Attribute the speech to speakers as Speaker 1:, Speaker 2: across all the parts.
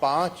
Speaker 1: 5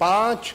Speaker 1: 5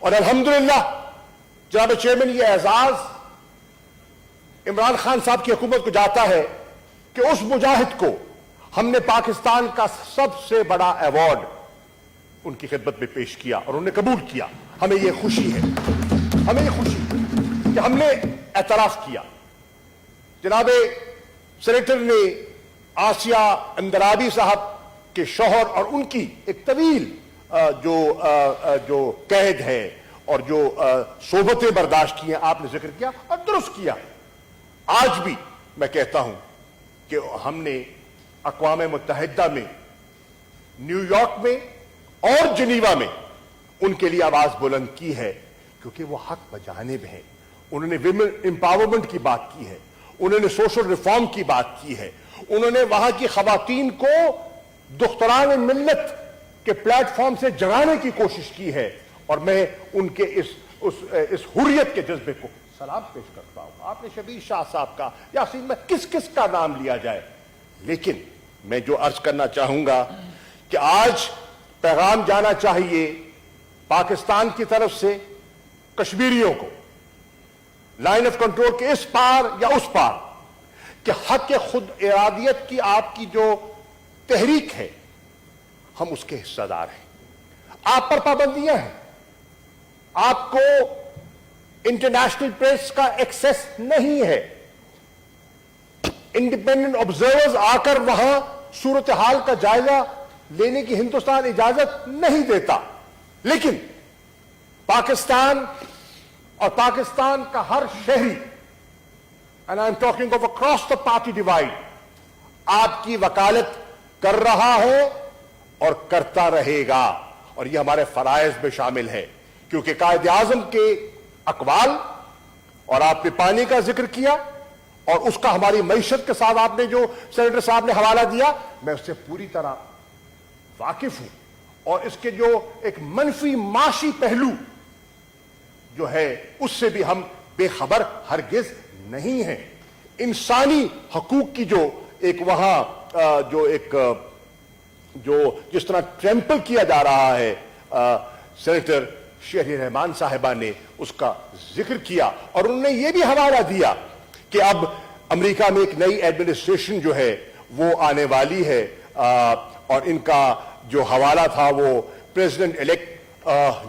Speaker 1: اور الحمدللہ جناب چیئرمین یہ اعزاز عمران خان صاحب کی حکومت کو جاتا ہے کہ اس مجاہد کو ہم نے پاکستان کا سب سے بڑا ایوارڈ ان کی خدمت میں پیش کیا اور انہوں نے قبول کیا. ہمیں یہ خوشی ہے کہ ہم نے اعتراف کیا. جناب سینیٹر نے آسیہ اندرابی صاحب کے شوہر اور ان کی ایک طویل جو قید ہے اور جو صحبتیں برداشت کی ہیں آپ نے ذکر کیا اور درست کیا. آج بھی میں کہتا ہوں کہ ہم نے اقوام متحدہ میں، نیو یارک میں اور جنیوا میں ان کے لیے آواز بلند کی ہے کیونکہ وہ حق بجانب ہیں. انہوں نے ویمن امپاورمنٹ کی بات کی ہے، انہوں نے سوشل ریفارم کی بات کی ہے، انہوں نے وہاں کی خواتین کو دختران ملت کے پلیٹ فارم سے جگانے کی کوشش کی ہے. اور میں ان کے اس حریت کے جذبے کو سلام پیش کرتا ہوں. آپ نے شبیر شاہ صاحب کا، یاسین میں کس کا نام لیا جائے، لیکن میں جو عرض کرنا چاہوں گا کہ آج پیغام جانا چاہیے پاکستان کی طرف سے کشمیریوں کو لائن آف کنٹرول کے اس پار یا اس پار کہ حق خود ارادیت کی آپ کی جو تحریک ہے ہم اس کے حصہ دار ہیں. آپ پر پابندیاں ہیں، آپ کو انٹرنیشنل پریس کا ایکسیس نہیں ہے، انڈیپینڈنٹ آبزرورز آ کر وہاں صورتحال کا جائزہ لینے کی ہندوستان اجازت نہیں دیتا. لیکن پاکستان اور پاکستان کا ہر شہری، and I'm talking of across the party divide، آپ کی وکالت کر رہا ہے اور کرتا رہے گا. اور یہ ہمارے فرائض میں شامل ہے کیونکہ قائد اعظم کے اقوال، اور آپ نے پانی کا ذکر کیا اور اس کا ہماری معیشت کے ساتھ آپ نے جو سینیٹر صاحب نے حوالہ دیا، میں اس سے پوری طرح واقف ہوں. اور اس کے جو ایک منفی معاشی پہلو جو ہے اس سے بھی ہم بے خبر ہرگز نہیں ہیں. انسانی حقوق کی جو ایک وہاں جس طرح ٹریمپل کیا جا رہا ہے، سینیٹر شہری رحمان صاحبہ نے اس کا ذکر کیا اور انہوں نے یہ بھی حوالہ دیا کہ اب امریکہ میں ایک نئی ایڈمنسٹریشن جو ہے وہ آنے والی ہے. اور ان کا جو حوالہ تھا وہ پریزیڈنٹ الیکٹ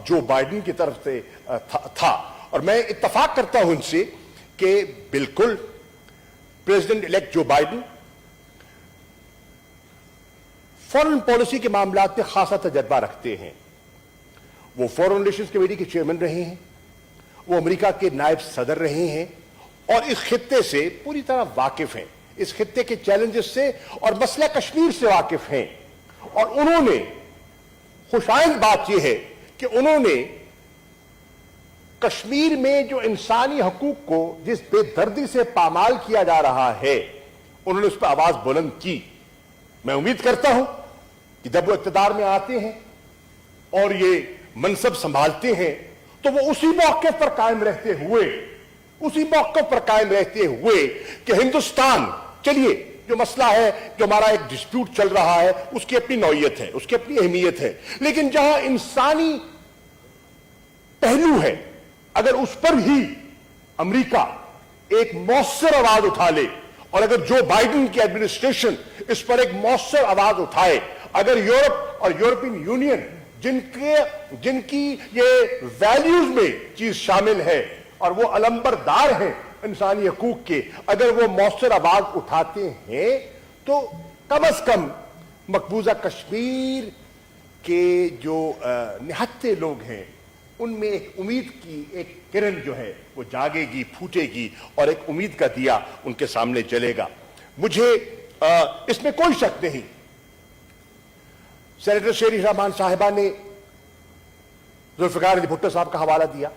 Speaker 1: جو بائیڈن کی طرف سے تھا. اور میں اتفاق کرتا ہوں ان سے کہ بالکل president elect Joe Biden foreign policy کے معاملات میں خاصا تجربہ رکھتے ہیں. وہ فورن ریلیشنز کمیٹی کے چیئرمین رہے ہیں، وہ امریکہ کے نائب صدر رہے ہیں اور اس خطے سے پوری طرح واقف ہیں، اس خطے کے چیلنجز سے اور مسئلہ کشمیر سے واقف ہیں. اور انہوں نے خوشائند بات یہ ہے کہ انہوں نے کشمیر میں جو انسانی حقوق کو جس بے دردی سے پامال کیا جا رہا ہے انہوں نے اس پہ آواز بلند کی. میں امید کرتا ہوں کہ جب وہ اقتدار میں آتے ہیں اور یہ منصب سنبھالتے ہیں تو وہ اسی موقع پر قائم رہتے ہوئے کہ ہندوستان، چلیے جو مسئلہ ہے، جو ہمارا ایک ڈسپیوٹ چل رہا ہے، اس کی اپنی نوعیت ہے، اس کی اپنی اہمیت ہے، لیکن جہاں انسانی پہلو ہے اگر اس پر ہی امریکہ ایک مؤثر آواز اٹھا لے اور اگر جو بائیڈن کی ایڈمنسٹریشن اس پر ایک مؤثر آواز اٹھائے، اگر یورپ اور یورپین یونین جن کی یہ ویلیوز میں چیز شامل ہے اور وہ علمبردار ہیں انسانی حقوق کے، اگر وہ مؤثر آواز اٹھاتے ہیں تو کم از کم مقبوضہ کشمیر کے جو نہتے لوگ ہیں ان میں ایک امید کی ایک کرن جو ہے وہ جاگے گی، پھوٹے گی اور ایک امید کا دیا ان کے سامنے جلے گا. مجھے اس میں کوئی شک نہیں، سینیٹر شہری رحمان صاحبہ نے ذوالفقار علی بھٹو صاحب کا حوالہ دیا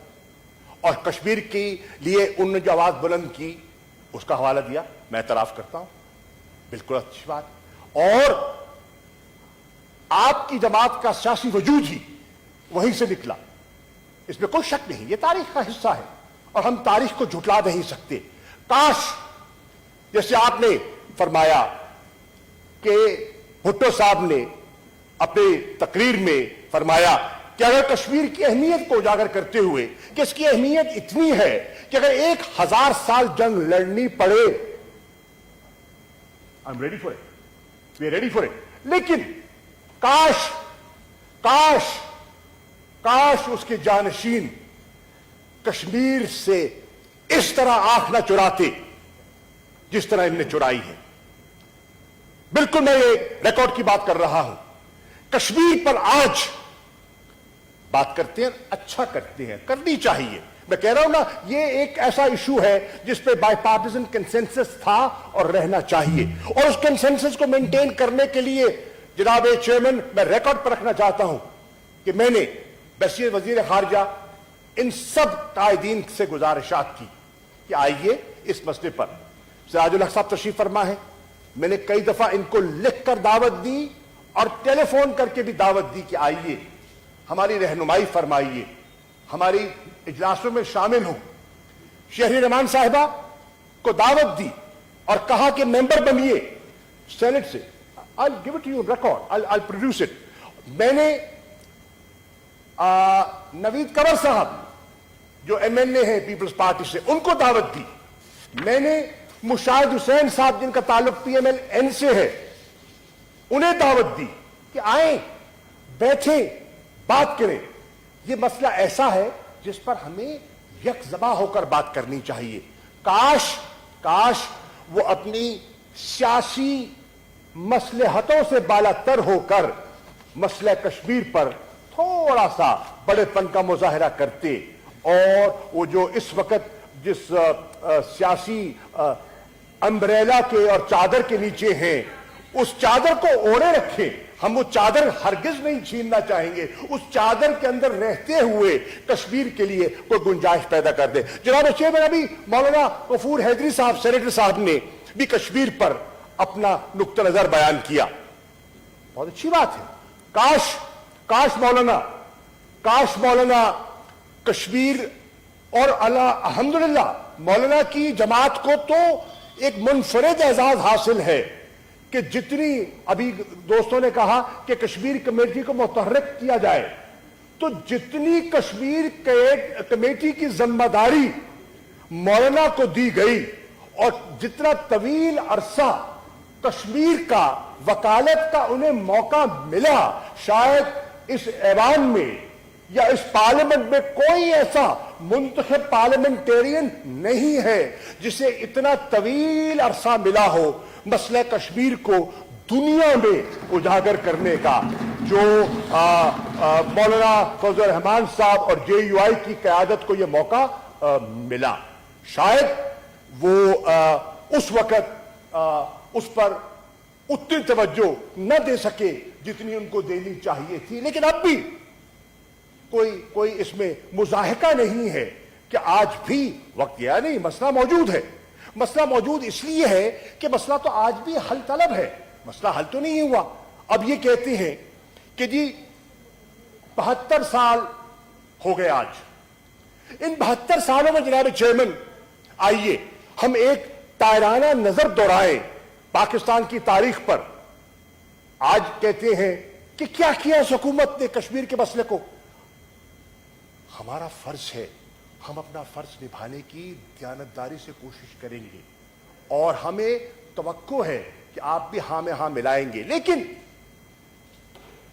Speaker 1: اور کشمیر کے لیے انہوں نے جو آواز بلند کی اس کا حوالہ دیا. میں اعتراف کرتا ہوں، بالکل اچھی بات. اور آپ کی جماعت کا سیاسی وجود ہی وہیں سے نکلا، اس میں کوئی شک نہیں، یہ تاریخ کا حصہ ہے اور ہم تاریخ کو جھٹلا نہیں سکتے. کاش جیسے آپ نے فرمایا کہ بھٹو صاحب نے اپنی تقریر میں فرمایا کہ اگر کشمیر کی اہمیت کو اجاگر کرتے ہوئے کہ اس کی اہمیت اتنی ہے کہ اگر 1000 سال جنگ لڑنی پڑے I'm ready for it. We are ready for it. لیکن کاش اس کے جانشین کشمیر سے اس طرح آنکھ نہ چراتے جس طرح ان نے چرائی ہے. بالکل میں یہ ریکارڈ کی بات کر رہا ہوں. کشمیر پر آج بات کرتے ہیں, اچھا کرتے ہیں, کرنی چاہیے. میں کہہ رہا ہوں نا, یہ ایک ایسا ایشو ہے جس پہ بائی پارٹیزن کنسنسس تھا اور رہنا چاہیے, اور اس کنسنسس کو مینٹین کرنے کے لیے جناب چیئرمین میں ریکارڈ پر رکھنا چاہتا ہوں کہ میں نے بحیثیت وزیر خارجہ ان سب قائدین سے گزارشات کی کہ آئیے اس مسئلے پر. سراج الحق صاحب تشریف فرما ہے, میں نے کئی دفعہ ان کو لکھ کر دعوت دی اور ٹیلی فون کر کے بھی دعوت دی کہ آئیے, ہماری رہنمائی فرمائیے, ہماری اجلاسوں میں شامل ہوں. شہری رحمان صاحبہ کو دعوت دی اور کہا کہ ممبر بنیے سینٹ سے. I'll give it to you on record. I'll produce it. میں نے نوید کنور صاحب جو MLA ہیں پیپلز پارٹی سے, ان کو دعوت دی. میں نے مشاہد حسین صاحب جن کا تعلق PMLN سے ہے, انہیں دعوت دی کہ آئیں, بیٹھیں, بات کریں. یہ مسئلہ ایسا ہے جس پر ہمیں یک زباں ہو کر بات کرنی چاہیے. کاش وہ اپنی سیاسی مصلحتوں سے بالاتر ہو کر مسئلہ کشمیر پر تھوڑا سا بڑے پن کا مظاہرہ کرتے, اور وہ جو اس وقت جس سیاسی امبریلا کے اور چادر کے نیچے ہیں, اس چادر کو اوڑے رکھیں. ہم وہ چادر ہرگز نہیں چھیننا چاہیں گے. اس چادر کے اندر رہتے ہوئے کشمیر کے لیے کوئی گنجائش پیدا کر دے. جناب چیئرمین, ابھی مولانا غفور حیدری صاحب سینیٹر صاحب نے بھی کشمیر پر اپنا نقطہ نظر بیان کیا. بہت اچھی بات ہے. کاش مولانا کشمیر اور الحمدللہ مولانا کی جماعت کو تو ایک منفرد اعزاز حاصل ہے کہ جتنی ابھی دوستوں نے کہا کہ کشمیر کمیٹی کو متحرک کیا جائے, تو جتنی کشمیر کمیٹی کی ذمہ داری مولانا کو دی گئی اور جتنا طویل عرصہ کشمیر کا وکالت کا انہیں موقع ملا, شاید اس ایوان میں یا اس پارلیمنٹ میں کوئی ایسا منتخب پارلیمنٹیرین نہیں ہے جسے اتنا طویل عرصہ ملا ہو مسئلہ کشمیر کو دنیا میں اجاگر کرنے کا. جو مولانا فضل الرحمان صاحب اور JUI کی قیادت کو یہ موقع ملا, شاید وہ اس وقت اس پر اتنی توجہ نہ دے سکے جتنی ان کو دینی چاہیے تھی. لیکن اب بھی کوئی اس میں مضاحکہ نہیں ہے کہ آج بھی وقت گیا نہیں, مسئلہ موجود ہے. مسئلہ موجود اس لیے ہے کہ مسئلہ تو آج بھی حل طلب ہے. مسئلہ حل تو نہیں ہوا. اب یہ کہتے ہیں کہ جی 72 سال ہو گئے آج. ان 72 سالوں میں جناب چیئرمین آئیے ہم ایک تائرانہ نظر دوڑائیں پاکستان کی تاریخ پر. آج کہتے ہیں کہ کیا کیا اس حکومت نے کشمیر کے مسئلے کو. ہمارا فرض ہے, ہم اپنا فرض نبھانے کی دیانتداری سے کوشش کریں گے, اور ہمیں توقع ہے کہ آپ بھی ہاں میں ہاں ملائیں گے. لیکن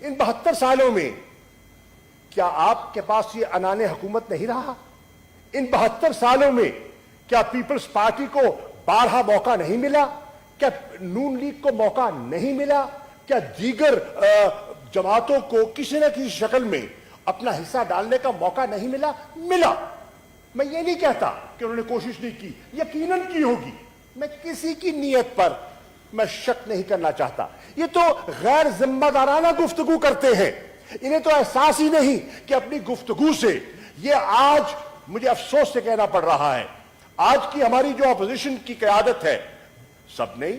Speaker 1: ان 72 سالوں میں کیا آپ کے پاس یہ عنان حکومت نہیں رہا؟ ان 72 سالوں میں کیا پیپلز پارٹی کو بارہا موقع نہیں ملا؟ کیا نون لیگ کو موقع نہیں ملا؟ کیا دیگر جماعتوں کو کسی نہ کسی شکل میں اپنا حصہ ڈالنے کا موقع نہیں ملا؟ ملا. میں یہ نہیں کہتا کہ انہوں نے کوشش نہیں کی, یقیناً کی ہوگی. میں کسی کی نیت پر میں شک نہیں کرنا چاہتا. یہ تو غیر ذمہ دارانہ گفتگو کرتے ہیں. انہیں تو احساس ہی نہیں کہ اپنی گفتگو سے یہ آج مجھے افسوس سے کہنا پڑ رہا ہے, آج کی ہماری جو اپوزیشن کی قیادت ہے, سب نہیں,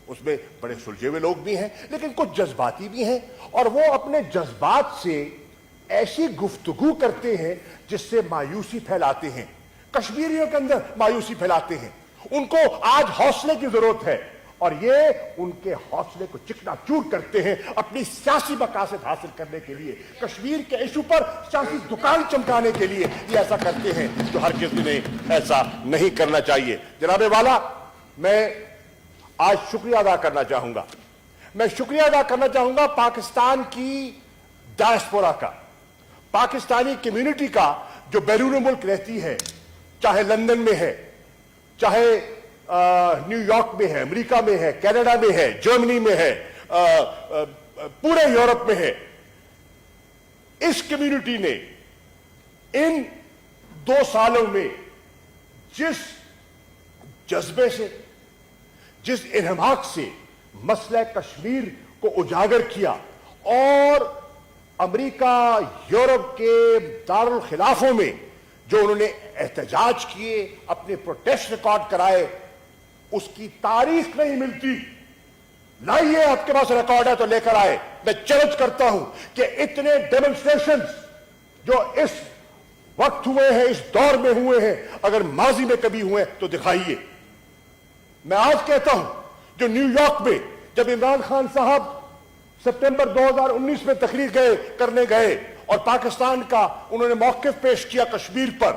Speaker 1: اس میں بڑے سلجھے ہوئے لوگ بھی ہیں لیکن کچھ جذباتی بھی ہیں, اور وہ اپنے جذبات سے ایسی گفتگو کرتے ہیں جس سے مایوسی پھیلاتے ہیں, کشمیریوں کے اندر مایوسی پھیلاتے ہیں. ان کو آج حوصلے کی ضرورت ہے, اور یہ ان کے حوصلے کو چکنا چور کرتے ہیں اپنی سیاسی مقاصد حاصل کرنے کے لیے، کشمیر کے ایشو پر سیاسی دکان چمکانے کے لیے یہ ایسا کرتے ہیں جو ہر کسی نے ایسا نہیں کرنا چاہیے۔ جناب والا، میں آج شکریہ ادا کرنا چاہوں گا، میں شکریہ ادا کرنا چاہوں گا پاکستان کی ڈائسپورا کا، پاکستانی کمیونٹی کا جو بیرون ملک رہتی ہے، چاہے لندن میں ہے، چاہے نیو یارک میں ہے، امریکہ میں ہے، کینیڈا میں ہے، جرمنی میں ہے، پورے یورپ میں ہے۔ اس کمیونٹی نے ان 2 سالوں میں جس جذبے سے، جس انہماک سے مسئلہ کشمیر کو اجاگر کیا اور امریکہ، یورپ کے دارالخلافوں میں جو انہوں نے احتجاج کیے، اپنے پروٹیسٹ ریکارڈ کرائے، اس کی تاریخ نہیں ملتی۔ لائیے، آپ کے پاس ریکارڈ ہے تو لے کر آئے۔ میں چیلنج کرتا ہوں کہ اتنے ڈیمونسٹریشنز جو اس وقت ہوئے ہیں، اس دور میں ہوئے ہیں، اگر ماضی میں کبھی ہوئے تو دکھائیے۔ میں آج کہتا ہوں، جو نیو یارک میں جب عمران خان صاحب ستمبر 2019 میں تقریر کرنے گئے اور پاکستان کا انہوں نے موقف پیش کیا کشمیر پر،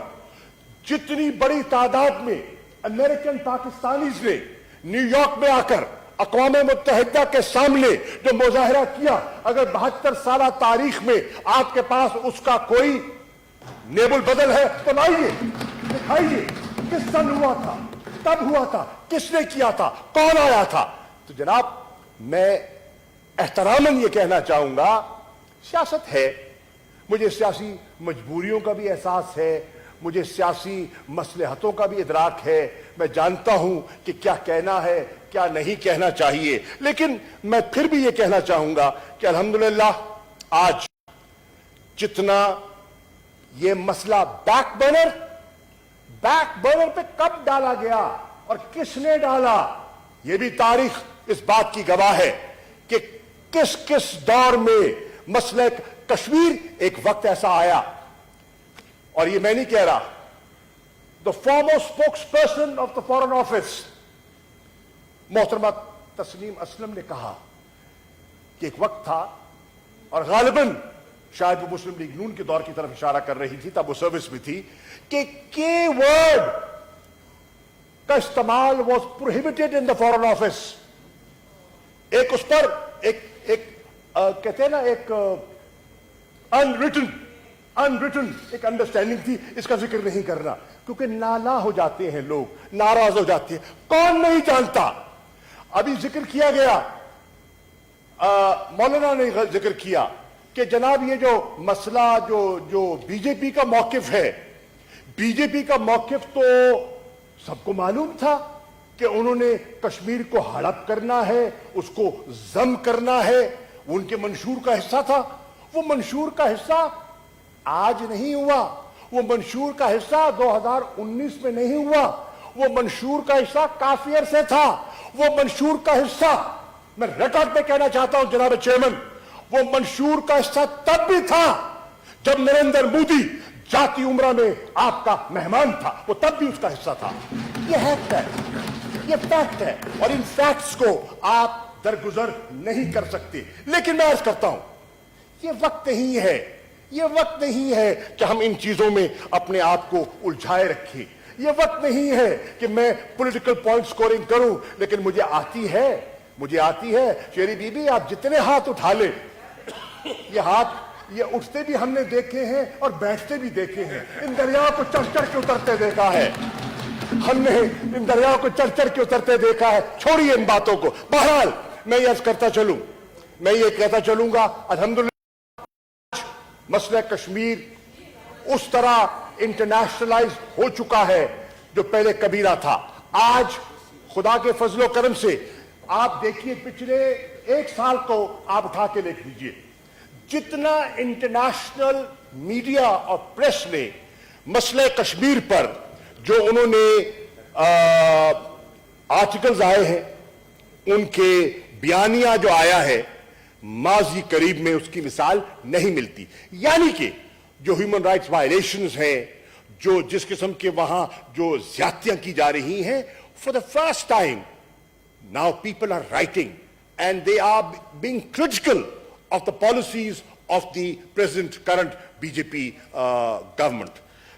Speaker 1: جتنی بڑی تعداد میں امریکن پاکستانیز نے نیو یارک میں آ کر اقوام متحدہ کے سامنے جو مظاہرہ کیا، اگر 72 سالہ تاریخ میں آپ کے پاس اس کا کوئی نیب البدل ہے تو لائیے، دکھائیے کس سن ہوا تھا، کب ہوا تھا، کس نے کیا تھا، کون آیا تھا۔ تو جناب، میں احتراماً یہ کہنا چاہوں گا، سیاست ہے، مجھے سیاسی مجبوریوں کا بھی احساس ہے، مجھے سیاسی مصلحتوں کا بھی ادراک ہے، میں جانتا ہوں کہ کیا کہنا ہے، کیا نہیں کہنا چاہیے، لیکن میں پھر بھی یہ کہنا چاہوں گا کہ الحمدللہ آج جتنا یہ مسئلہ بیک برنر پہ کب ڈالا گیا اور کس نے ڈالا، یہ بھی تاریخ اس بات کی گواہ ہے کہ کس کس دور میں مسئلہ کشمیر، ایک وقت ایسا آیا، اور یہ میں نہیں کہہ رہا، the former spokesperson of the Foreign Office محترمہ تسنیم اسلم نے کہا کہ ایک وقت تھا، اور غالباً شاید وہ مسلم لیگ نون کے دور کی طرف اشارہ کر رہی تھی، تب وہ سروس میں تھی، کہ کی ورڈ کا استعمال was prohibited in the Foreign Office۔ ایک اس پر ایک کہتے ہیں نا، ایک unwritten ایک انڈرسٹینڈنگ تھی، اس کا ذکر نہیں کرنا، کیونکہ نالا ہو جاتے ہیں لوگ، ناراض ہو جاتے ہیں، کون نہیں جانتا۔ ابھی ذکر کیا گیا، مولانا نے ذکر کیا کہ جناب یہ جو مسئلہ جو بی جے پی کا موقف ہے، بی جے پی کا موقف تو سب کو معلوم تھا کہ انہوں نے کشمیر کو ہڑپ کرنا ہے، اس کو ضم کرنا ہے، وہ ان کے منشور کا حصہ تھا۔ وہ منشور کا حصہ آج نہیں ہوا، وہ منشور کا حصہ 2019 میں نہیں ہوا، وہ منشور کا حصہ کافی عرصے تھا۔ وہ منشور کا حصہ، میں ریکارڈ پہ کہنا چاہتا ہوں جناب چیئرمین، وہ منشور کا حصہ تب بھی تھا جب نریندر مودی جاتی عمرہ میں آپ کا مہمان تھا، وہ تب بھی اس کا حصہ تھا۔ یہ فیکٹ ہے، اور ان فیکٹس کو آپ درگزر نہیں کر سکتے۔ لیکن میں عرض کرتا ہوں، یہ وقت نہیں ہے کہ ہم ان چیزوں میں اپنے آپ کو الجھائے رکھیں۔ یہ وقت نہیں ہے کہ میں پولیٹیکل پوائنٹ سکورنگ کروں، لیکن مجھے آتی ہے شیری بی بی، آپ جتنے ہاتھ اٹھا لیں، یہ ہاتھ یہ اٹھتے بھی ہم نے دیکھے ہیں اور بیٹھتے بھی دیکھے ہیں۔ ان دریاؤں کو چڑھ چڑھ کے اترتے دیکھا ہے ہم نے، ان دریاؤں کو چڑھ چڑھ کے اترتے دیکھا ہے۔ چھوڑیے ان باتوں کو۔ بہرحال میں یہ عرض کرتا چلوں، میں یہ کہتا چلوں گا، الحمدللہ مسئلہ کشمیر اس طرح انٹرنیشنلائز ہو چکا ہے جو پہلے کبھی نہ تھا۔ آج خدا کے فضل و کرم سے آپ دیکھیے، پچھلے 1 سال کو آپ اٹھا کے دیکھ لیجیے، جتنا انٹرنیشنل میڈیا اور پریس نے مسئلہ کشمیر پر جو انہوں نے آرٹیکلز آئے ہیں، ان کے بیانیہ جو آیا ہے، ماضی قریب میں اس کی مثال نہیں ملتی۔ یعنی کہ جو ہیومن رائٹس وائلیشنز ہیں، جو جس قسم کے وہاں جو زیادتیاں کی جا رہی ہیں، for the first time now people are writing and they are being critical of the policies of the present current BJP government.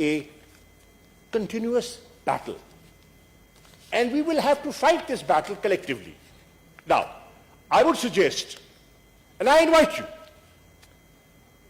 Speaker 1: a continuous battle and we will have to fight this battle collectively. Now, I would suggest, and I invite you,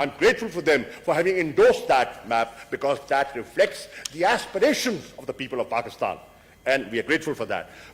Speaker 1: I'm grateful for them for having endorsed that map because that reflects the aspirations of the people of Pakistan and we are grateful for that.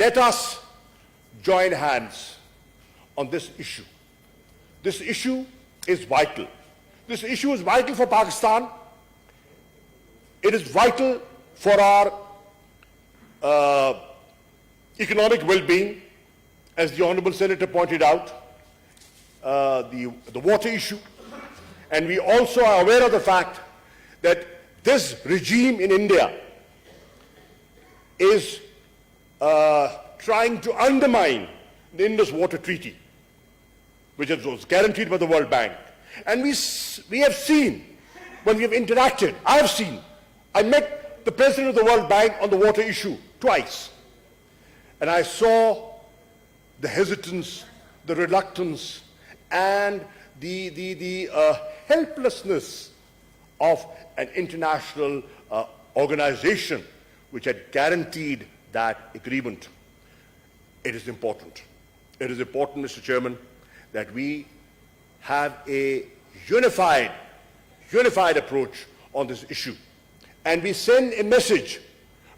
Speaker 1: let us join hands on this issue. This issue is vital. This issue is vital for Pakistan. It is vital for our economic well-being, as the Honorable Senator pointed out. The water issue, and we also are aware of the fact that this regime in India is trying to undermine the Indus Water Treaty, which was guaranteed by the World Bank. And we have seen, when we have interacted, I met the President of the World Bank on the water issue twice, and I saw the hesitance, the reluctance, and the helplessness of an international organization which had guaranteed that agreement. It is important. It is important, Mr. Chairman, that we have a unified approach on this issue. And we send a message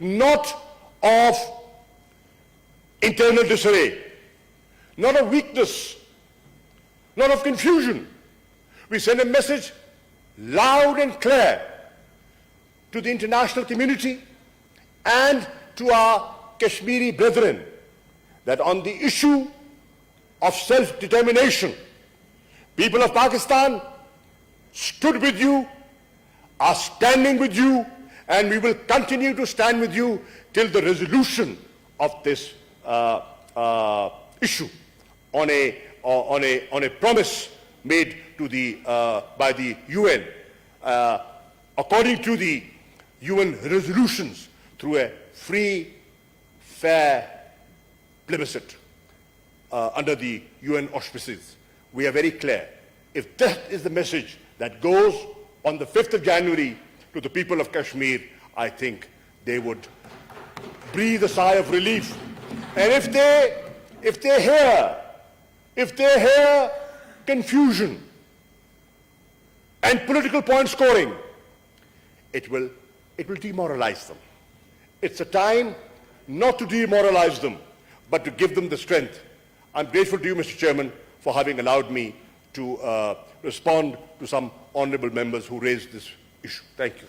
Speaker 1: not of internal disarray, not of weakness, not of confusion. We send a message loud and clear to the international community and to our Kashmiri brethren that on the issue of self-determination, people of Pakistan stood with you, are standing with you, and we will continue to stand with you till the resolution of this issue on a promise made to by the UN according to the UN resolutions through a free, fair plebiscite under the UN auspices. We are very clear. If that is the message that goes on the 5th of January to the people of Kashmir, I think they would breathe a sigh of relief. And if they hear confusion and political point scoring, it will demoralize them. It's a time not to demoralize them, but to give them the strength. I'm grateful to you, Mr. Chairman, for having allowed me to respond to some honorable members who raised this issue. Thank you.